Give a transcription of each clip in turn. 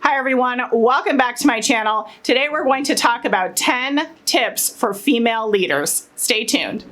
Hi everyone, welcome back to my channel. Today we're going to talk about 10 tips for female leaders. Stay tuned.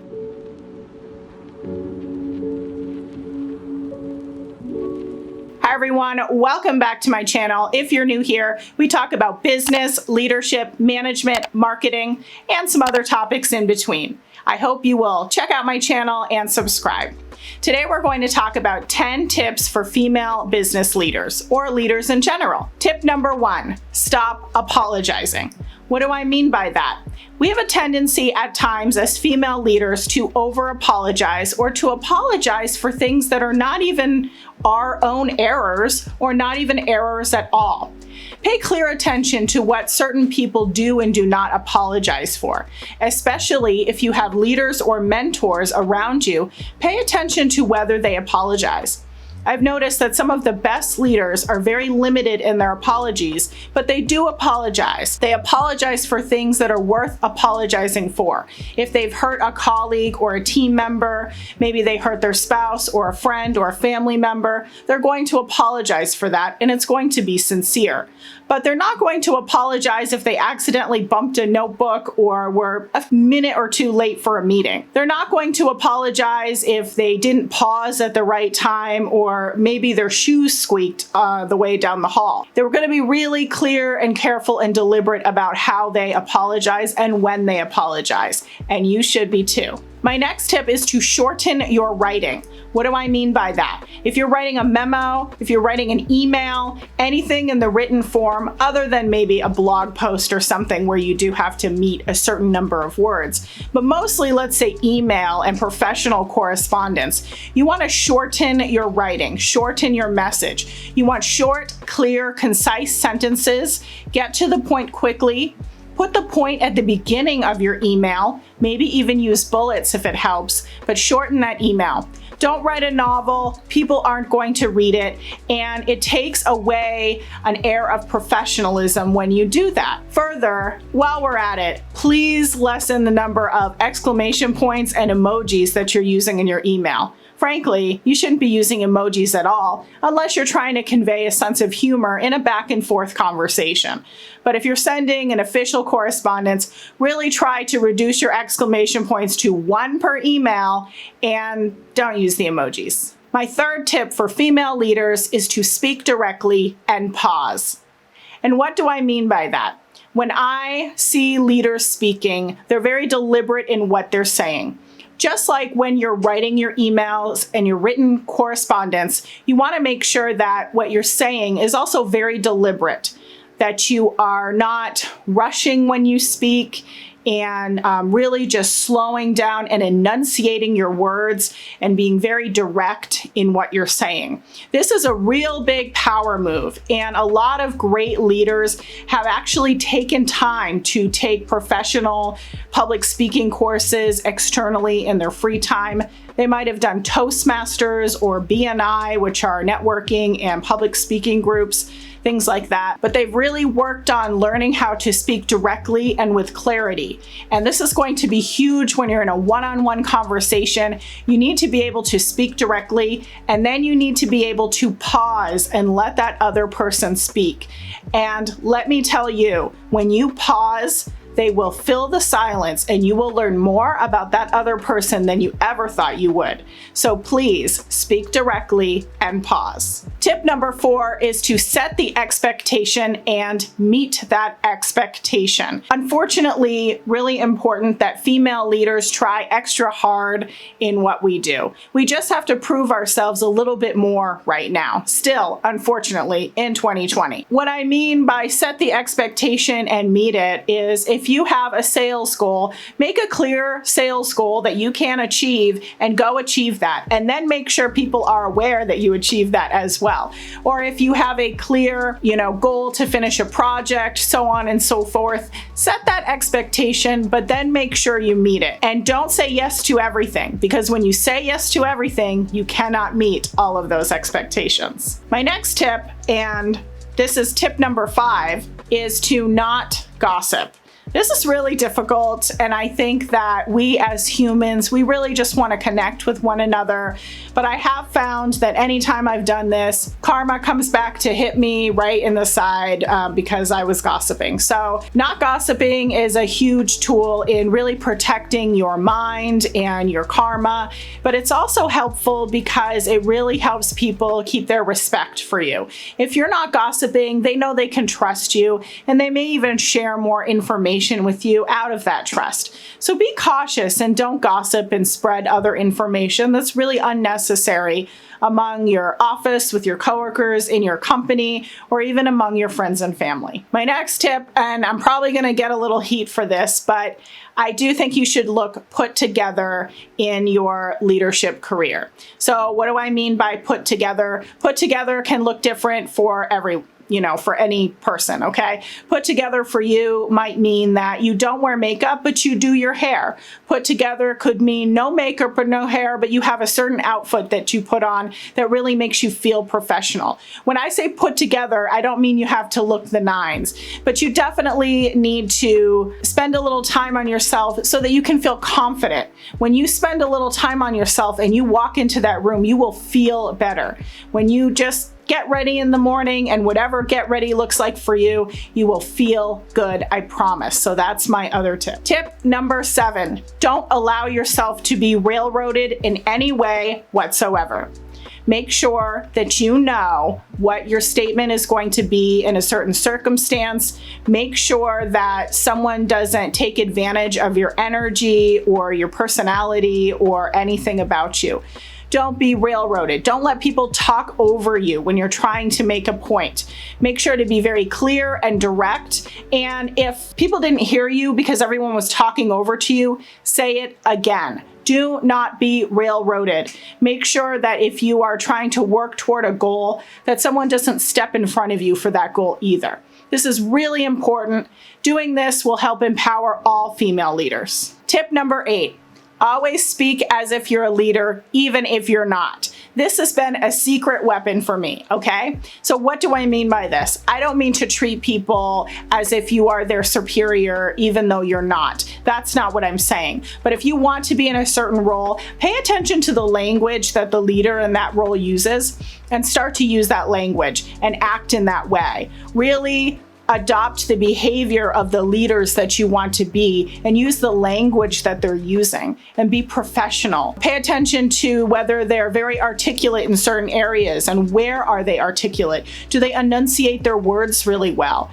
Hi everyone, welcome back to my channel. If you're new here, we talk about business, leadership, management, marketing, and some other topics in between. I hope you will check out my channel and subscribe. Today we're going to talk about 10 tips for female business leaders, or leaders in general. Tip number 1, stop apologizing. What do I mean by that? We have a tendency at times as female leaders to over-apologize or to apologize for things that are not even our own errors or not even errors at all. Pay clear attention to what certain people do and do not apologize for, especially if you have leaders or mentors around you. Pay attention to whether they apologize. I've noticed that some of the best leaders are very limited in their apologies, but they do apologize. They apologize for things that are worth apologizing for. If they've hurt a colleague or a team member, maybe they hurt their spouse or a friend or a family member, they're going to apologize for that, and it's going to be sincere. But they're not going to apologize if they accidentally bumped a notebook or were a minute or two late for a meeting. They're not going to apologize if they didn't pause at the right time or maybe their shoes squeaked the way down the hall. They were going to be really clear and careful and deliberate about how they apologize and when they apologize. And you should be too. My next tip is to shorten your writing. What do I mean by that? If you're writing a memo, if you're writing an email, anything in the written form other than maybe a blog post or something where you do have to meet a certain number of words, but mostly let's say email and professional correspondence, you want to shorten your writing, shorten your message. You want short, clear, concise sentences, get to the point quickly. Put the point at the beginning of your email, maybe even use bullets if it helps, but shorten that email. Don't write a novel, people aren't going to read it, and it takes away an air of professionalism when you do that. Further, while we're at it, please lessen the number of exclamation points and emojis that you're using in your email. Frankly, you shouldn't be using emojis at all unless you're trying to convey a sense of humor in a back and forth conversation. But if you're sending an official correspondence, really try to reduce your exclamation points to 1 per email and don't use the emojis. My third tip for female leaders is to speak directly and pause. And what do I mean by that? When I see leaders speaking, they're very deliberate in what they're saying. Just like when you're writing your emails and your written correspondence, you want to make sure that what you're saying is also very deliberate, that you are not rushing when you speak and really just slowing down and enunciating your words and being very direct in what you're saying. This is a real big power move, and a lot of great leaders have actually taken time to take professional public speaking courses externally in their free time. They might have done Toastmasters or BNI, which are networking and public speaking groups, things like that. But they've really worked on learning how to speak directly and with clarity. And this is going to be huge when you're in a one-on-one conversation. You need to be able to speak directly, and then you need to be able to pause and let that other person speak. And let me tell you, when you pause, they will fill the silence and you will learn more about that other person than you ever thought you would. So please speak directly and pause. Tip number 4 is to set the expectation and meet that expectation. Unfortunately, really important that female leaders try extra hard in what we do. We just have to prove ourselves a little bit more right now, still, unfortunately, in 2020. What I mean by set the expectation and meet it is if you have a sales goal, make a clear sales goal that you can achieve and go achieve that. And then make sure people are aware that you achieve that as well. Or if you have a clear, goal to finish a project, so on and so forth, set that expectation, but then make sure you meet it. And don't say yes to everything, because when you say yes to everything, you cannot meet all of those expectations. My next tip, and this is tip number 5, is to not gossip. This is really difficult, and I think that we as humans, we really just want to connect with one another. But I have found that anytime I've done this, karma comes back to hit me right in the side because I was gossiping. So not gossiping is a huge tool in really protecting your mind and your karma, but it's also helpful because it really helps people keep their respect for you. If you're not gossiping, they know they can trust you, and they may even share more information with you out of that trust. So be cautious and don't gossip and spread other information that's really unnecessary among your office, with your coworkers, in your company, or even among your friends and family. My next tip, and I'm probably going to get a little heat for this, but I do think you should look put together in your leadership career. So what do I mean by put together? Put together can look different for for any person, okay? Put together for you might mean that you don't wear makeup, but you do your hair. Put together could mean no makeup or no hair, but you have a certain outfit that you put on that really makes you feel professional. When I say put together, I don't mean you have to look the nines, but you definitely need to spend a little time on yourself so that you can feel confident. When you spend a little time on yourself and you walk into that room, you will feel better. When you just get ready in the morning and whatever get ready looks like for you, you will feel good, I promise. So that's my other tip. Tip number 7, don't allow yourself to be railroaded in any way whatsoever. Make sure that you know what your statement is going to be in a certain circumstance. Make sure that someone doesn't take advantage of your energy or your personality or anything about you. Don't be railroaded. Don't let people talk over you when you're trying to make a point. Make sure to be very clear and direct. And if people didn't hear you because everyone was talking over to you, say it again. Do not be railroaded. Make sure that if you are trying to work toward a goal, that someone doesn't step in front of you for that goal either. This is really important. Doing this will help empower all female leaders. Tip number 8. Always speak as if you're a leader, even if you're not. This has been a secret weapon for me, okay? So what do I mean by this? I don't mean to treat people as if you are their superior, even though you're not. That's not what I'm saying. But if you want to be in a certain role, pay attention to the language that the leader in that role uses and start to use that language and act in that way. Really adopt the behavior of the leaders that you want to be and use the language that they're using and be professional. Pay attention to whether they're very articulate in certain areas and where are they articulate. Do they enunciate their words really well?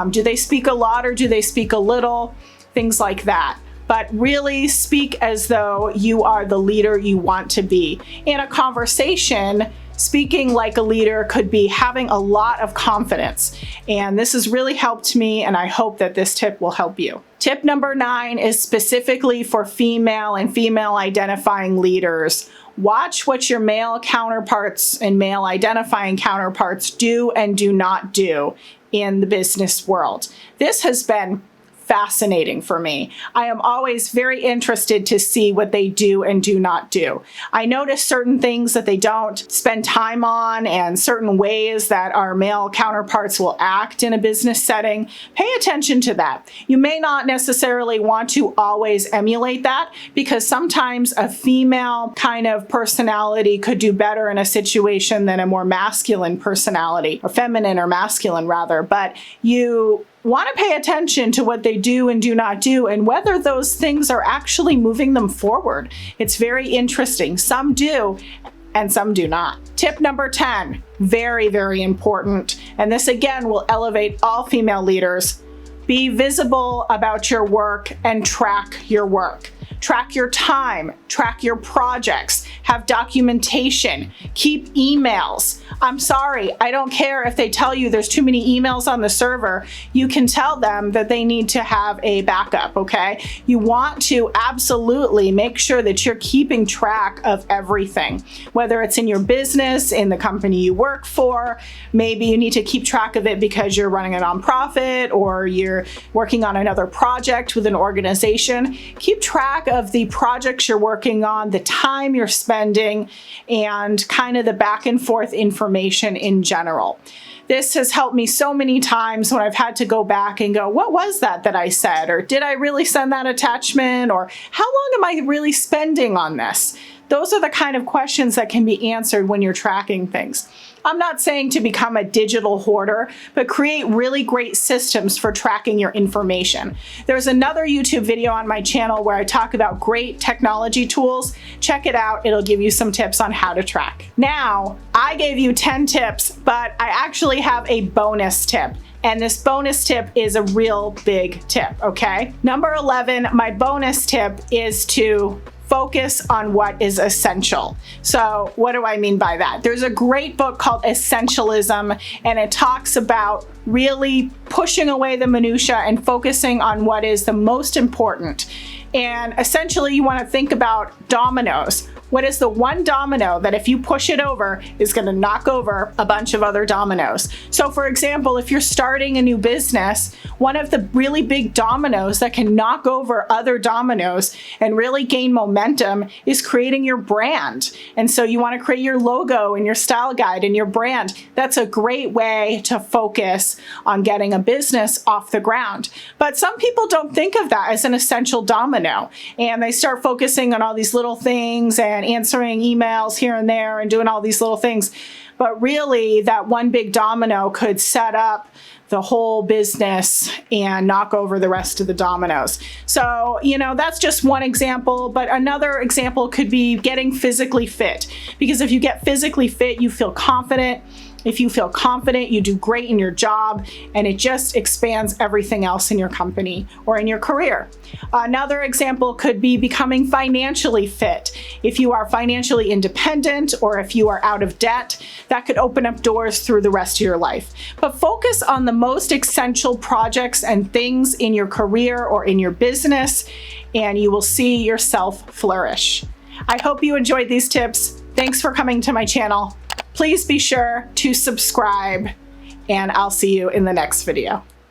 Do they speak a lot or do they speak a little? Things like that. But really speak as though you are the leader you want to be. In a conversation, speaking like a leader could be having a lot of confidence. And this has really helped me, and I hope that this tip will help you. Tip number 9 is specifically for female and female identifying leaders. Watch what your male counterparts and male identifying counterparts do and do not do in the business world. This has been fascinating for me. I am always very interested to see what they do and do not do. I notice certain things that they don't spend time on and certain ways that our male counterparts will act in a business setting. Pay attention to that. You may not necessarily want to always emulate that because sometimes a female kind of personality could do better in a situation than a more masculine personality, or feminine or masculine rather, but you want to pay attention to what they do and do not do and whether those things are actually moving them forward. It's very interesting. Some do and some do not. Tip number 10, very, very important. And this again will elevate all female leaders. Be visible about your work and track your work. Track your time, track your projects, have documentation, keep emails. I'm sorry, I don't care if they tell you there's too many emails on the server. You can tell them that they need to have a backup, okay? You want to absolutely make sure that you're keeping track of everything, whether it's in your business, in the company you work for. Maybe you need to keep track of it because you're running a nonprofit or you're working on another project with an organization. Keep track of the projects you're working on, the time you're spending, and kind of the back and forth information in general. This has helped me so many times when I've had to go back and go, what was that I said? Or did I really send that attachment? Or how long am I really spending on this? Those are the kind of questions that can be answered when you're tracking things. I'm not saying to become a digital hoarder, but create really great systems for tracking your information. There's another YouTube video on my channel where I talk about great technology tools. Check it out. It'll give you some tips on how to track. Now, I gave you 10 tips, but I actually have a bonus tip. And this bonus tip is a real big tip, okay? Number 11, my bonus tip is to focus on what is essential. So what do I mean by that? There's a great book called Essentialism, and it talks about really pushing away the minutia and focusing on what is the most important. And essentially you want to think about dominoes. What is the one domino that if you push it over is going to knock over a bunch of other dominoes? So for example, if you're starting a new business, one of the really big dominoes that can knock over other dominoes and really gain momentum is creating your brand. And so you want to create your logo and your style guide and your brand. That's a great way to focus on getting a business off the ground. But some people don't think of that as an essential domino, and they start focusing on all these little things and answering emails here and there and doing all these little things. But really, that one big domino could set up the whole business and knock over the rest of the dominoes. So, that's just one example, but another example could be getting physically fit. Because if you get physically fit, you feel confident. If you feel confident, you do great in your job, and it just expands everything else in your company or in your career. Another example could be becoming financially fit. If you are financially independent or if you are out of debt, that could open up doors through the rest of your life. But focus on the most essential projects and things in your career or in your business, and you will see yourself flourish. I hope you enjoyed these tips. Thanks for coming to my channel. Please be sure to subscribe, and I'll see you in the next video.